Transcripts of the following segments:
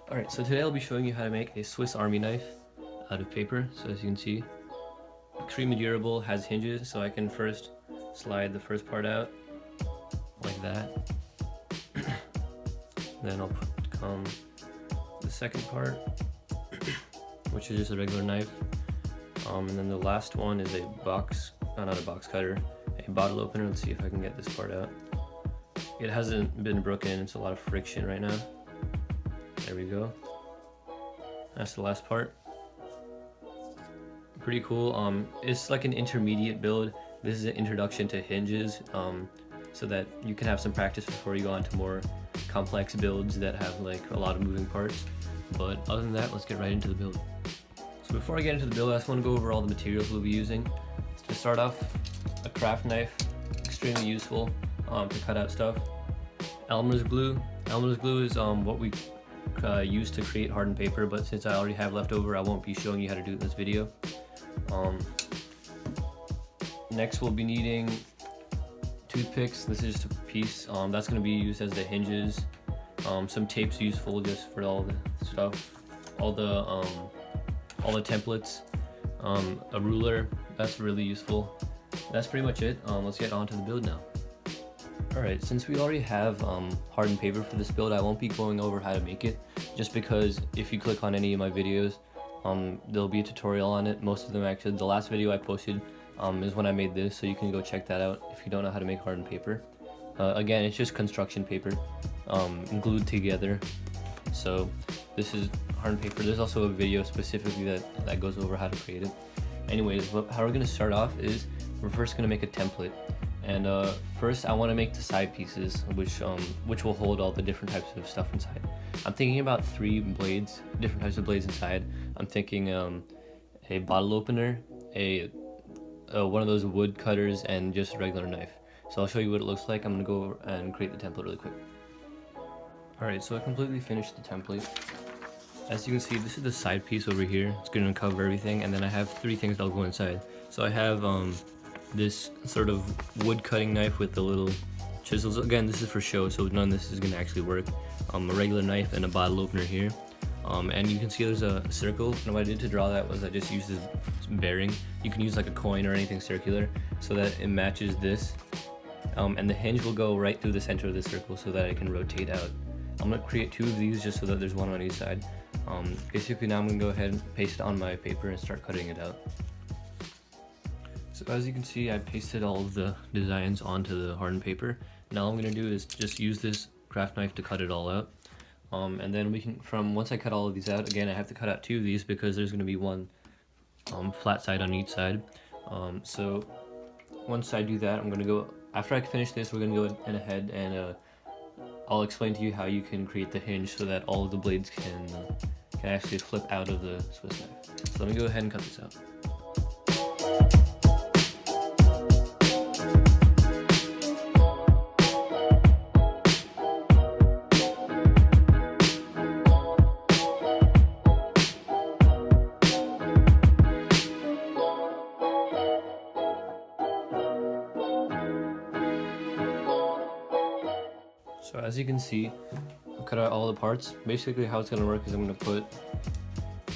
Alright, so today I'll be showing you how to make a Swiss Army knife out of paper. So as you can see, extremely durable, has hinges, so I can first slide the first part out like that. Then I'll put the second part, which is just a regular knife. And then the last one is a not a box cutter, a bottle opener. Let's see if I can get this part out. It hasn't been broken, it's a lot of friction right now. There we go. That's the last part. Pretty cool. It's like an intermediate build. This is an introduction to hinges, so that you can have some practice before you go on to more complex builds that have like a lot of moving parts. But other than that, let's get right into the build. So before I get into the build, I just want to go over all the materials we'll be using. To start off, a craft knife, extremely useful to cut out stuff. Elmer's glue. Elmer's glue is what we use to create hardened paper, but since I already have leftover, I won't be showing you how to do it in this video. Next we'll be needing toothpicks. This is just a piece that's going to be used as the hinges. Some tape's useful just for all the stuff, all the templates. A ruler, that's really useful. That's pretty much it. Let's get on to the build now. Alright, since we already have hardened paper for this build, I won't be going over how to make it, just because if you click on any of my videos, there'll be a tutorial on it. Most of them actually. The last video I posted is when I made this, so you can go check that out if you don't know how to make hardened paper. Again, it's just construction paper glued together. So this is hardened paper. There's also a video specifically that goes over how to create it. Anyways, how we're going to start off is we're first going to make a template. And first I want to make the side pieces, which will hold all the different types of stuff inside. I'm thinking about 3 blades, different types of blades inside. I'm thinking a bottle opener, one of those wood cutters, and just a regular knife. So I'll show you what it looks like. I'm going to go over and create the template really quick. Alright, so I completely finished the template. As you can see, this is the side piece over here. It's going to cover everything, and then I have 3 things that'll go inside. So I have this sort of wood cutting knife with the little chisels. Again, this is for show, so none of this is going to actually work. A regular knife and a bottle opener here. And you can see there's a circle, and what I did to draw that was I just used this bearing. You can use like a coin or anything circular so that it matches this. And the hinge will go right through the center of the circle so that it can rotate out. I'm going to create 2 of these just so that there's one on each side. Basically now I'm going to go ahead and paste it on my paper and start cutting it out. So as you can see, I pasted all of the designs onto the hardened paper. Now all I'm going to do is just use this craft knife to cut it all out. And then once I cut all of these out, again I have to cut out 2 of these because there's going to be one flat side on each side. So once I do that, after I finish this, we're going to go ahead and I'll explain to you how you can create the hinge so that all of the blades can actually flip out of the Swiss knife. So let me go ahead and cut this out. So as you can see, I've cut out all the parts. Basically how it's going to work is I'm going to put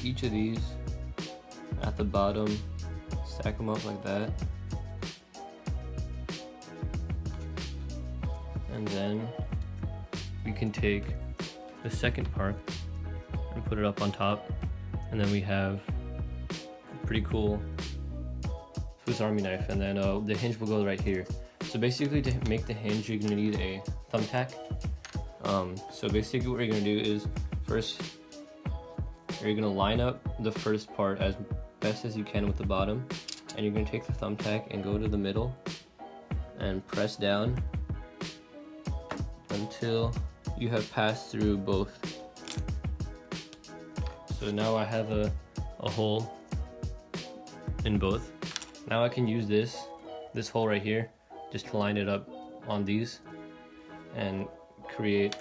each of these at the bottom, stack them up like that, and then we can take the second part and put it up on top, and then we have a pretty cool Swiss Army knife, and then the hinge will go right here. So basically to make the hinge, you're going to need a thumbtack. So basically what you're going to do is first you're going to line up the first part as best as you can with the bottom, and you're going to take the thumbtack and go to the middle and press down until you have passed through both. So now I have a hole in both. Now I can use this hole right here just to line it up on these and create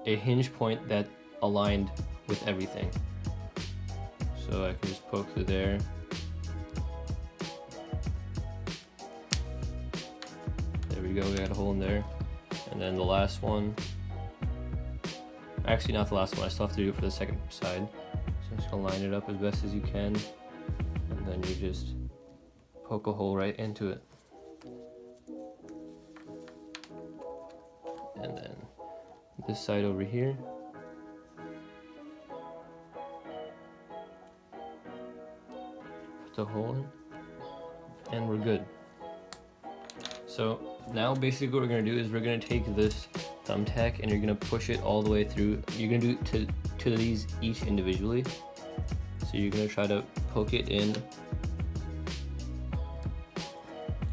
a hinge point that aligned with everything. So I can just poke through there. There we go, we got a hole in there. And then the last one, Actually, not the last one. I still have to do it for the second side. So I'm just gonna line it up as best as you can, and then you just poke a hole right into it. And then this side over here. Put the hole in, and we're good. So now basically what we're gonna do is we're gonna take this thumbtack and you're gonna push it all the way through. You're gonna do it to these each individually. So you're gonna try to poke it in,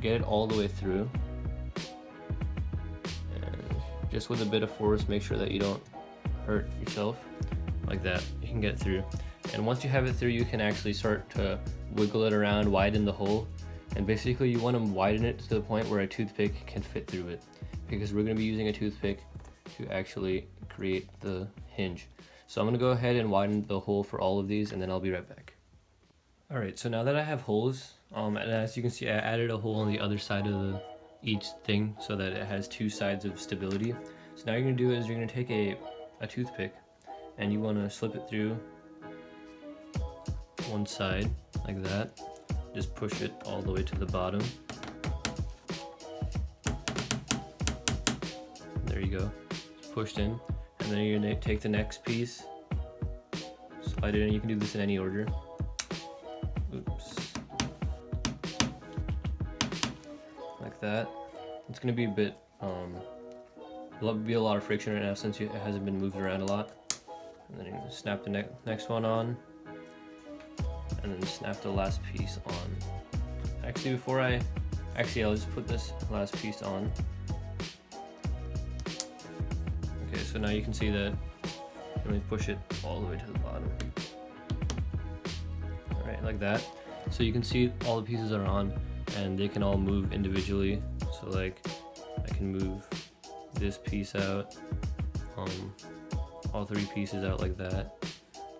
get it all the way through, and just with a bit of force, make sure that you don't hurt yourself. Like that, you can get through. And once you have it through, you can actually start to wiggle it around, widen the hole. And basically you want to widen it to the point where a toothpick can fit through it, because we're going to be using a toothpick to actually create the hinge. So I'm going to go ahead and widen the hole for all of these, and then I'll be right back. Alright, so now that I have holes, and as you can see, I added a hole on the other side of each thing so that it has two sides of stability. So now you're going to do is you're going to take a toothpick and you want to slip it through one side like that. Just push it all the way to the bottom. There you go. It's pushed in. And then you're gonna take the next piece, slide it in. You can do this in any order. Oops. Like that. It's gonna be a bit, there'll be a lot of friction right now since it hasn't been moved around a lot. And then you're gonna snap the next one on. And then snap the last piece on. Actually, I'll just put this last piece on. Okay, so now you can see that. Let me push it all the way to the bottom. Alright, like that. So you can see all the pieces are on, and they can all move individually. So like, I can move this piece out, all three pieces out like that.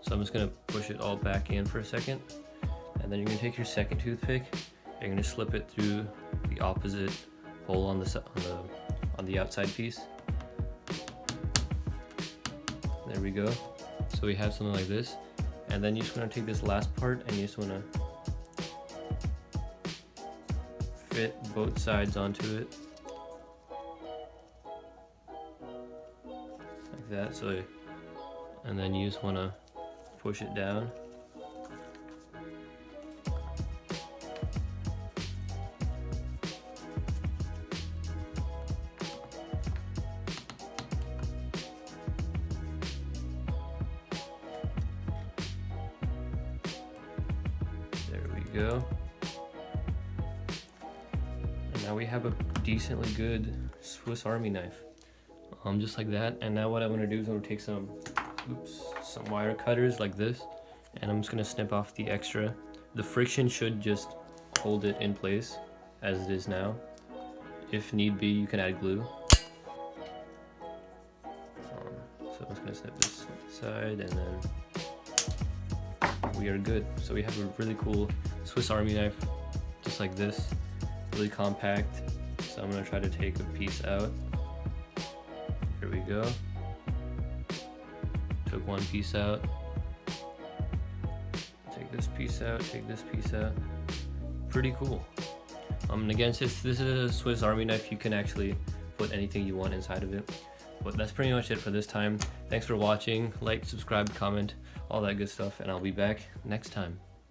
So I'm just gonna push it all back in for a second, and then you're gonna take your second toothpick. You're gonna slip it through the opposite hole on the outside piece. There we go. So we have something like this, and then you just wanna take this last part and you just wanna fit both sides onto it like that. So, and then you just wanna push it down. There we go. And now we have a decently good Swiss Army knife. Just like that. And now what I'm gonna do is I'm gonna take some wire cutters like this, and I'm just gonna snip off the extra. The friction should just hold it in place as it is now. If need be, you can add glue. So I'm just gonna snip this side, and then we are good. So we have a really cool Swiss Army knife, just like this, really compact. So I'm gonna try to take a piece out. Here we go. Took one piece out. Take this piece out, take this piece out. Pretty cool. And again, since this is a Swiss Army knife, you can actually put anything you want inside of it. But that's pretty much it for this time. Thanks for watching. Like, subscribe, comment, all that good stuff, and I'll be back next time.